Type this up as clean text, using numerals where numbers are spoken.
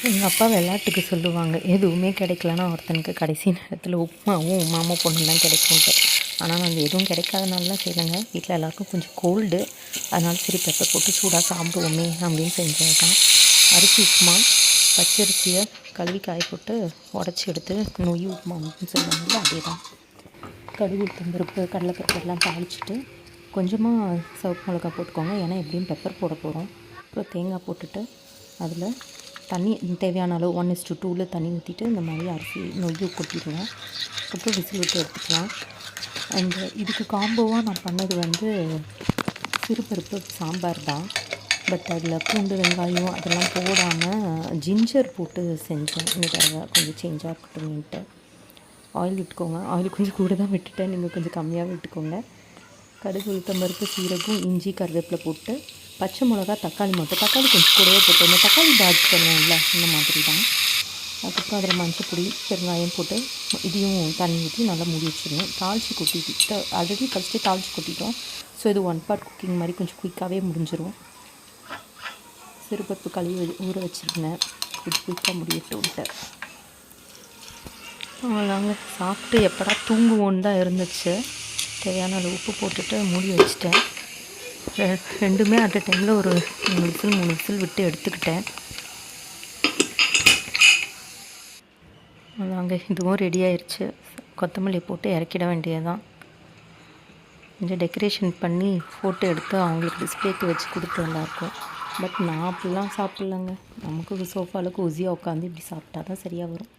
எங்கள் அப்பா விளையாட்டுக்கு சொல்லுவாங்க, எதுவுமே கிடைக்கலன்னா ஒருத்தனுக்கு கடைசி நேரத்தில் உப்புமாவும் மாமா பொண்ணும் தான் கிடைக்கும்ட்டு. ஆனால் நான் எதுவும் கிடைக்காதனால செய்யலைங்க. வீட்டில் எல்லாருக்கும் கொஞ்சம் கோல்டு, அதனால சரி பெப்பர் போட்டு சூடாக சாப்பிடுவோமே அப்படின்னு செஞ்சது தான். அரிசி உப்புமா, பச்சரிசியை கழுவி காய போட்டு உடச்சி எடுத்து நொய் உப்புமா அப்படின்னு சொல்லுவாங்கல்ல, அதே தான். கடுகு, உளுத்தம்பருப்பு, கடலைப்பருப்பு எல்லாம் தாளிச்சிட்டு கொஞ்சமாக சிவப்பு மிளகா போட்டுக்கோங்க, ஏன்னா எப்படியும் பெப்பர் போட போகிறோம். அப்புறம் தேங்காய் போட்டுட்டு அதில் தண்ணி தேவையான அளவு 1:2 தண்ணி ஊற்றிட்டு இந்த மாதிரி அரிசி நொய்யை கொட்டிடுங்க. அப்புறம் விசில் விட்டு எடுத்துக்கலாம். அண்ட் இதுக்கு காம்போவாக நான் பண்ணது சிறுபருப்பு சாம்பார் தான். பட் அதில் பூண்டு, வெங்காயம் அதெல்லாம் போடாமல் ஜிஞ்சர் போட்டு செஞ்சேன். இந்த தடவை கொஞ்சம் சேஞ்சாக இருக்கட்டும்ன்ட்டு. ஆயில் விட்டுக்கோங்க. ஆயில் கொஞ்சம் கூட தான் விட்டுட்டேன், நீங்கள் கொஞ்சம் கம்மியாக விட்டுக்கோங்க. கடுகு, உளுத்தம்பருப்பு, சீரகம், இஞ்சி, கருவேப்பிலை போட்டு பச்சை மிளகா, தக்காளி தக்காளி கொஞ்சம் கூடவே போட்டு இந்த தக்காளி பாஜ் பண்ணுவோம்ல, இந்த மாதிரி தான். அதுக்கப்புறம் அதில் மஞ்சள் பொடி, பெருங்காயம் போட்டு இதையும் தண்ணி ஊற்றி நல்லா மூடி வச்சுருவேன். தாளித்து கொட்டிட்டு ஆல்ரெடி ஃபஸ்ட்டே தாளித்து கொட்டிட்டோம். ஸோ இது 1 பார்ட் குக்கிங் மாதிரி கொஞ்சம் குயிக்காகவே முடிஞ்சிடும். சிறுபருப்பு கழுவி ஊற வச்சுருந்தேன், கொஞ்சம் குயிக்காக முடியட்டும்ட்டு. நாங்கள் சாப்பிட்டு எப்படா தூங்குவோன்னு தான் இருந்துச்சு. தேவையான அளவு உப்பு போட்டுட்டு மூடி வச்சுட்டேன். ரெண்டுமே அட் அ டைமில் ஒரு 3 விசில் விட்டு எடுத்துக்கிட்டேன். அதாங்க, இதுவும் ரெடி ஆயிடுச்சு. கொத்தமல்லி போட்டு இறக்கிட வேண்டியதுதான். கொஞ்சம் டெக்கரேஷன் பண்ணி ஃபோட்டோ எடுத்து அவங்களுக்கு டிஸ்பிளேக்கு வச்சு கொடுத்து நல்லாயிருக்கும். பட் நான் அப்படிலாம் சாப்பிட்லங்க. நமக்கு சோஃபாவில் கோஸியாக உட்காந்து இப்படி சாப்பிட்டா தான் சரியாக வரும்.